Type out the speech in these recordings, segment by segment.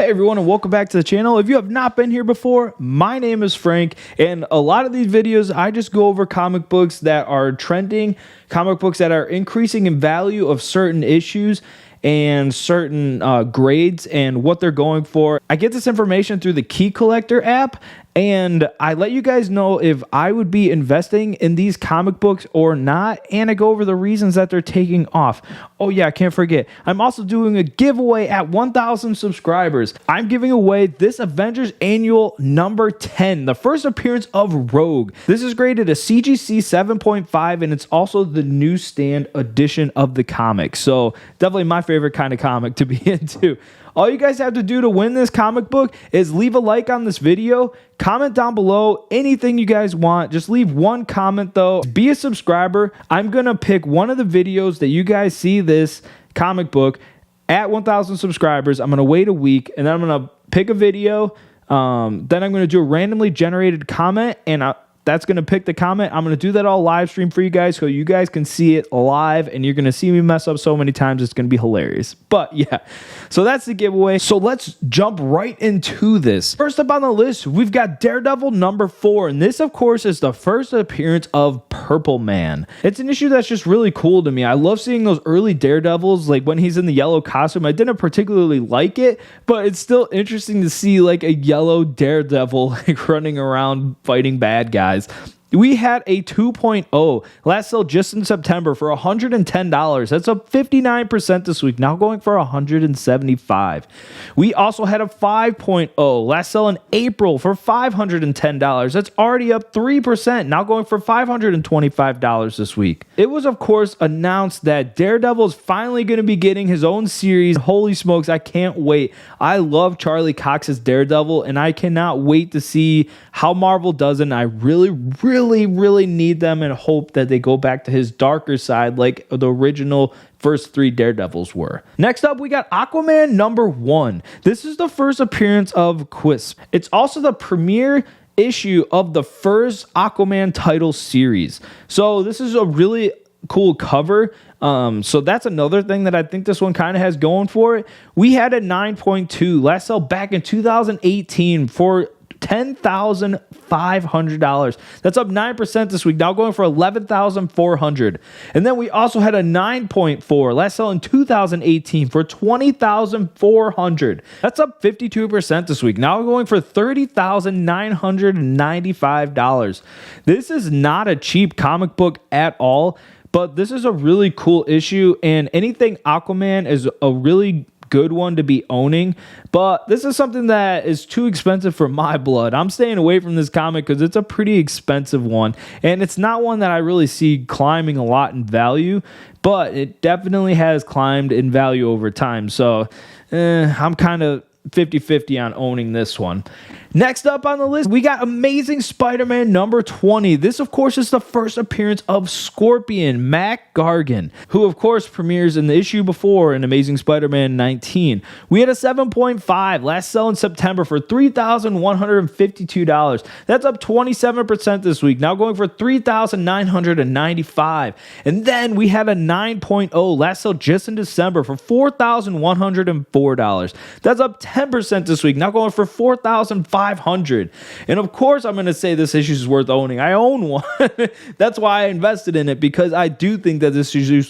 Hey everyone, and welcome back to the channel. If you have not been here before, my name is Frank, and a lot of these videos I just go over comic books that are trending, comic books that are increasing in value of certain issues and certain grades and what they're going for. I get this information through the Key Collector app, and I let you guys know if I would be investing in these comic books or not, and I go over the reasons that they're taking off. Oh yeah, I can't forget, I'm also doing a giveaway at 1,000 subscribers. I'm giving away this Avengers Annual number 10, the first appearance of Rogue. This is graded a CGC 7.5, and it's also the newsstand edition of the comic. So definitely my favorite kind of comic to be into. All you guys have to do to win this comic book is leave a like on this video, comment down below anything you guys want. Just leave one comment though. Be a subscriber. I'm going to pick one of the videos that you guys see this comic book at 1,000 subscribers. I'm going to wait a week, and then I'm going to pick a video. Then I'm going to do a randomly generated comment, and that's going to pick the comment. I'm going to do that all live stream for you guys so you guys can see it live, and you're going to see me mess up so many times. It's going to be hilarious. But yeah, so that's the giveaway. So let's jump right into this. First up on the list, we've got Daredevil number 4. And this, of course, is the first appearance of Purple Man. It's an issue that's just really cool to me. I love seeing those early Daredevils, like when he's in the yellow costume. I didn't particularly like it, but it's still interesting to see like a yellow Daredevil like running around fighting bad guys. We had a 2.0 last sale just in September for $110. That's up 59% this week, now going for $175. We also had a 5.0 last sale in April for $510. That's already up 3%, now going for $525 this week. It was, of course, announced that Daredevil is finally going to be getting his own series. Holy smokes, I can't wait. I love Charlie Cox's Daredevil, and I cannot wait to see how Marvel does it. And I really need them, and hope that they go back to his darker side like the original first 3 Daredevils were. Next up, we got Aquaman number 1. This is the first appearance of Quisp. It's also the premiere issue of the first Aquaman title series. So this is a really cool cover. So that's another thing that I think this one kind of has going for it. We had a 9.2 last sale back in 2018 for $10,500. That's up 9% this week, now going for $11,400. And then we also had a 9.4 last sale in 2018 for $20,400. That's up 52% this week, now going for $30,995. This is not a cheap comic book at all, but this is a really cool issue, and anything Aquaman is a really good one to be owning. But this is something that is too expensive for my blood. I'm staying away from this comic because it's a pretty expensive one, and it's not one that I really see climbing a lot in value, but it definitely has climbed in value over time. So I'm kind of 50-50 on owning this one. Next up on the list, we got Amazing Spider-Man number 20. This, of course, is the first appearance of Scorpion, Mac Gargan, who, of course, premieres in the issue before in Amazing Spider-Man 19. We had a 7.5 last sale in September for $3,152. That's up 27% this week, now going for $3,995. And then we had a 9.0 last sale just in December for $4,104. That's up 10% this week, now going for $4,500. And of course, I'm going to say this issue is worth owning. I own one. That's why I invested in it, because I do think that this issue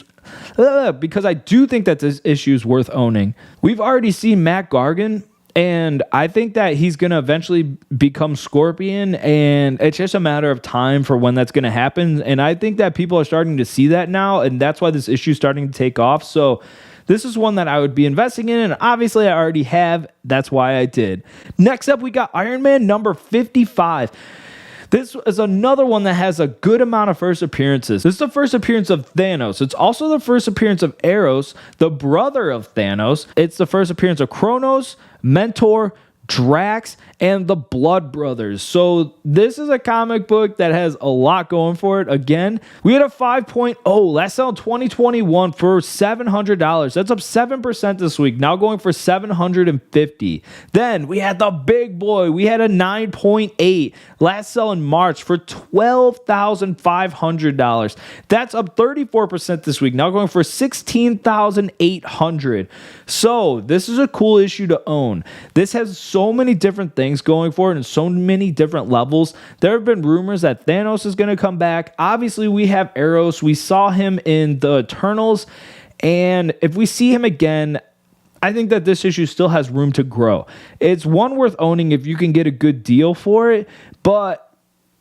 is worth owning. We've already seen Mac Gargan, and I think that he's going to eventually become Scorpion, and it's just a matter of time for when that's going to happen. And I think that people are starting to see that now, and that's why this issue is starting to take off. So this is one that I would be investing in, and obviously I already have. That's why I did. Next up, we got Iron Man number 55. This is another one that has a good amount of first appearances. This is the first appearance of Thanos. It's also the first appearance of Eros, the brother of Thanos. It's the first appearance of Kronos, Mentor, Drax, and the Blood Brothers. So this is a comic book that has a lot going for it. Again, we had a 5.0 last sale in 2021 for $700. That's up 7% this week, now going for $750. Then we had the big boy. We had a 9.8 last sale in March for $12,500. That's up 34% this week, now going for $16,800. So this is a cool issue to own. This has so many different things going for it and so many different levels. There have been rumors that Thanos is going to come back. Obviously, we have Eros. We saw him in the Eternals. And if we see him again, I think that this issue still has room to grow. It's one worth owning if you can get a good deal for it, but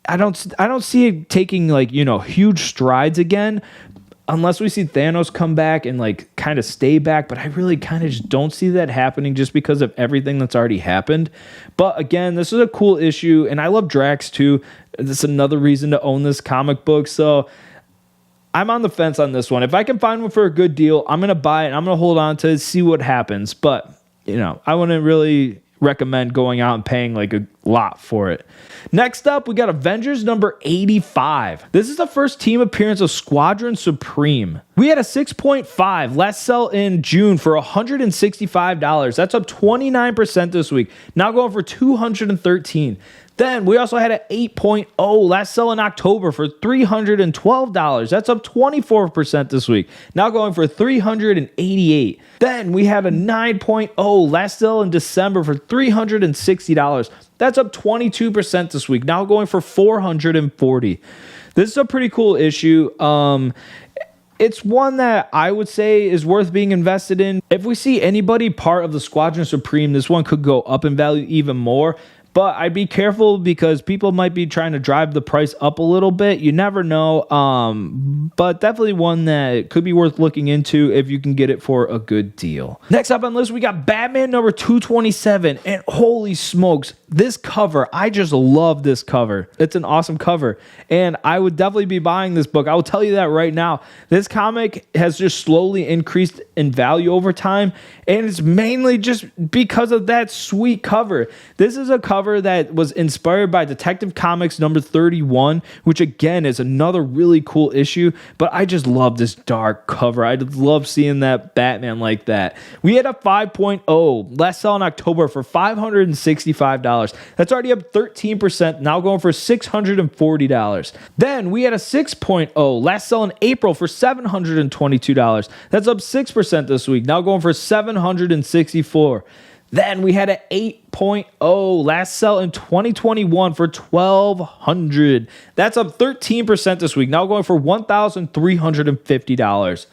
I don't see it taking huge strides again unless we see Thanos come back and kind of stay back, but I really kind of just don't see that happening just because of everything that's already happened. But again, this is a cool issue, and I love Drax too. That's another reason to own this comic book. So I'm on the fence on this one. If I can find one for a good deal, I'm going to buy it, and I'm going to hold on to it, see what happens. But, I wouldn't really recommend going out and paying a lot for it. Next up, we got Avengers number 85. This is the first team appearance of Squadron Supreme. We had a 6.5 last sell in June for $165. That's up 29% this week. Now going for $213. Then we also had an 8.0 last sell in October for $312. That's up 24% this week. Now going for $388. Then we had a 9.0 last sell in December for $360. That's up 22% this week. Now going for $440. This is a pretty cool issue. It's one that I would say is worth being invested in. If we see anybody part of the Squadron Supreme, this one could go up in value even more. But I'd be careful because people might be trying to drive the price up a little bit. You never know. But definitely one that could be worth looking into if you can get it for a good deal. Next up on the list, we got Batman number 227. And holy smokes, this cover, I just love this cover. It's an awesome cover. And I would definitely be buying this book. I will tell you that right now. This comic has just slowly increased in value over time. And it's mainly just because of that sweet cover. This is a cover that was inspired by Detective Comics number 31, which again is another really cool issue, but I just love this dark cover. I love seeing that Batman like that. We had a 5.0 last sell in October for $565. That's already up 13%, now going for $640. Then we had a 6.0 last sell in April for $722. That's up 6% this week, now going for $764. Then we had an 8.0 last sell in 2021 for $1,200. That's up 13% this week, now going for $1,350.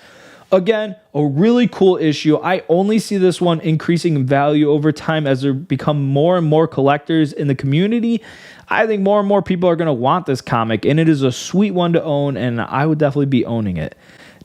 Again, a really cool issue. I only see this one increasing in value over time as there become more and more collectors in the community. I think more and more people are going to want this comic, and it is a sweet one to own, and I would definitely be owning it.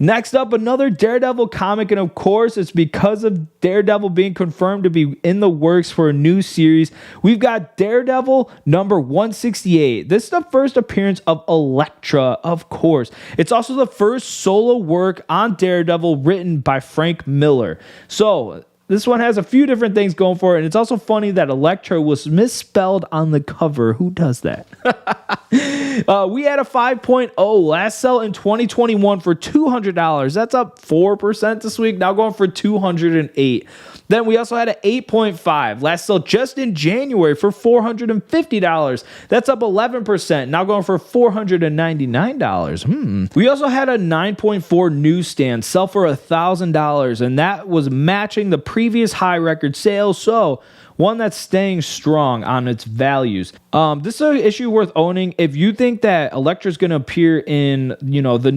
Next up, another Daredevil comic, and of course, it's because of Daredevil being confirmed to be in the works for a new series. We've got Daredevil number 168. This is the first appearance of Elektra, of course. It's also the first solo work on Daredevil written by Frank Miller. So this one has a few different things going for it, and it's also funny that Elektra was misspelled on the cover. Who does that? We had a 5.0 last sell in 2021 for $200. That's up 4% this week, now going for $208. Then we also had an 8.5 last sell just in January for $450. That's up 11%, now going for $499. We also had a 9.4 newsstand sell for $1,000, and that was matching the previous high record sales, so one that's staying strong on its values. This is an issue worth owning. If you think that Elektra's going to appear in, the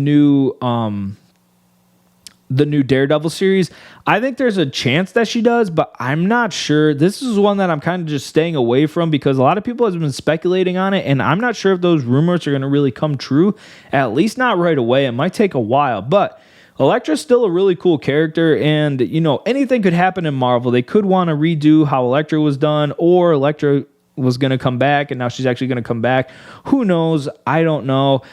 new Daredevil series, I think there's a chance that she does, but I'm not sure. This is one that I'm kind of just staying away from because a lot of people have been speculating on it, and I'm not sure if those rumors are going to really come true, at least not right away. It might take a while, but Elektra's still a really cool character, and, anything could happen in Marvel. They could want to redo how Elektra was done, or Elektra was going to come back, and now she's actually going to come back. Who knows? I don't know.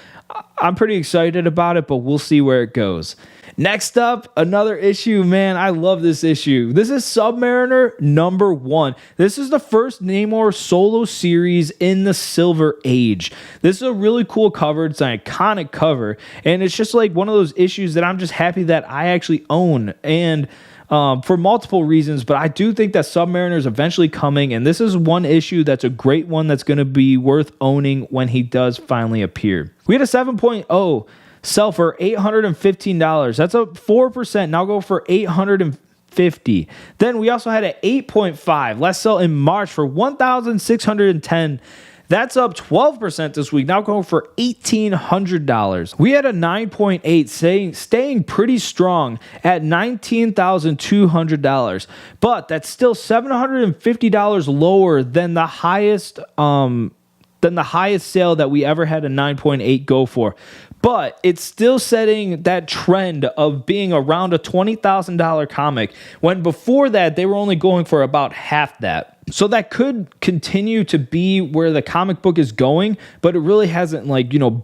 I'm pretty excited about it, but we'll see where it goes. Next up, another issue. Man, I love this issue. This is Submariner number 1. This is the first Namor solo series in the Silver Age. This is a really cool cover. It's an iconic cover, and it's just like one of those issues that I'm just happy that I actually own, and for multiple reasons, but I do think that Submariner is eventually coming, and this is one issue that's a great one that's going to be worth owning when he does finally appear. We had a 7.0 sell for $815. That's up 4%. Now go for $850. $1,650. Then we also had an 8.5 last sell in March for $1,610. That's up 12% this week, now going for $1,800. We had a 9.8 staying pretty strong at $19,200, but that's still $750 lower than the highest sale that we ever had a 9.8 go for. But it's still setting that trend of being around a $20,000 comic, when before that they were only going for about half that. So that could continue to be where the comic book is going, but it really hasn't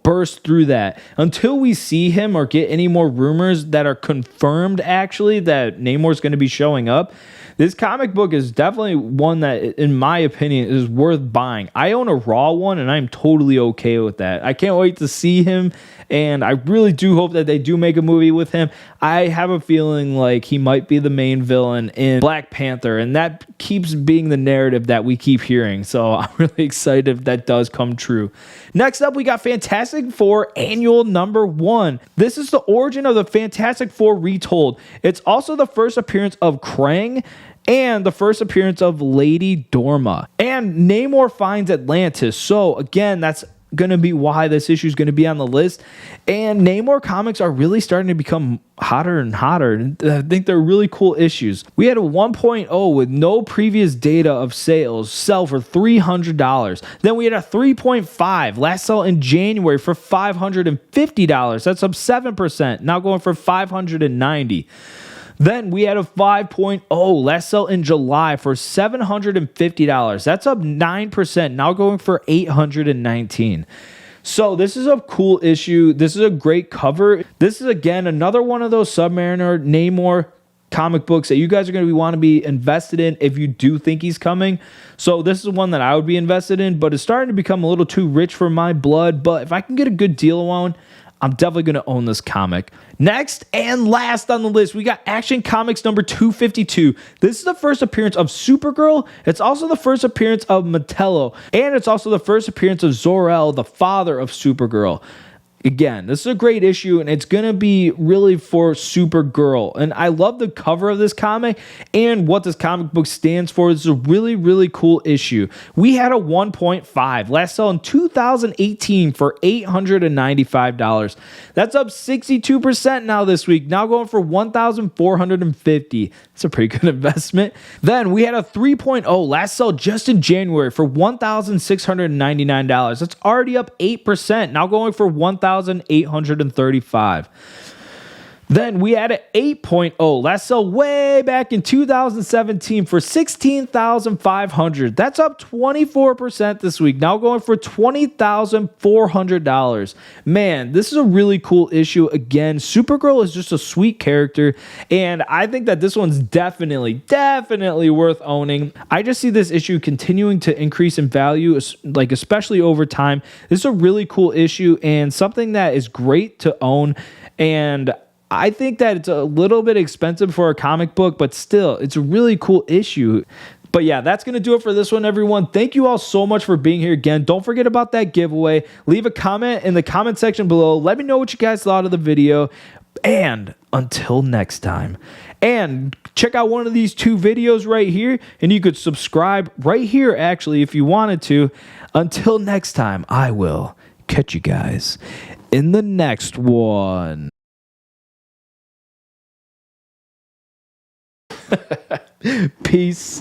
burst through that until we see him or get any more rumors that are confirmed actually that Namor's going to be showing up. This comic book is definitely one that, in my opinion, is worth buying. I own a Raw one, and I'm totally okay with that. I can't wait to see him, and I really do hope that they do make a movie with him. I have a feeling like he might be the main villain in Black Panther, and that keeps being the narrative that we keep hearing. So I'm really excited if that does come true. Next up, we got Fantastic Four Annual #1. This is the origin of the Fantastic Four retold. It's also the first appearance of Krang and the first appearance of Lady Dorma. And Namor finds Atlantis. So again, that's going to be why this issue is going to be on the list. And Namor comics are really starting to become hotter and hotter. I think they're really cool issues. We had a 1.0 with no previous data of sales sell for $300. Then we had a 3.5 last sell in January for $550. That's up 7%, now going for $590. Then we had a 5.0 last sell in July for $750. That's up 9%, now going for $819. So this is a cool issue. This is a great cover. This is, again, another one of those Submariner, Namor comic books that you guys are going to want to be invested in if you do think he's coming. So this is one that I would be invested in, but it's starting to become a little too rich for my blood. But if I can get a good deal on, I'm definitely going to own this comic. Next and last on the list, we got Action Comics number 252. This is the first appearance of Supergirl. It's also the first appearance of Metallo. And it's also the first appearance of Zor-El, the father of Supergirl. Again, this is a great issue, and it's going to be really for Supergirl. And I love the cover of this comic and what this comic book stands for. This is a really, really cool issue. We had a 1.5 last sell in 2018 for $895. That's up 62% now this week, now going for $1,450. It's a pretty good investment. Then we had a 3.0 last sell just in January for $1,699. That's already up 8%, now going for $1,835. Then we had an 8.0 last sell way back in 2017 for $16,500. That's up 24% this week, now going for $20,400. Man, this is a really cool issue. Again, Supergirl is just a sweet character, and I think that this one's definitely worth owning. I just see this issue continuing to increase in value, like especially over time. This is a really cool issue and something that is great to own, and I think that it's a little bit expensive for a comic book, but still, it's a really cool issue. But yeah, that's going to do it for this one, everyone. Thank you all so much for being here again. Don't forget about that giveaway. Leave a comment in the comment section below. Let me know what you guys thought of the video. And until next time. And check out one of these two videos right here, and you could subscribe right here, actually, if you wanted to. Until next time, I will catch you guys in the next one. Peace.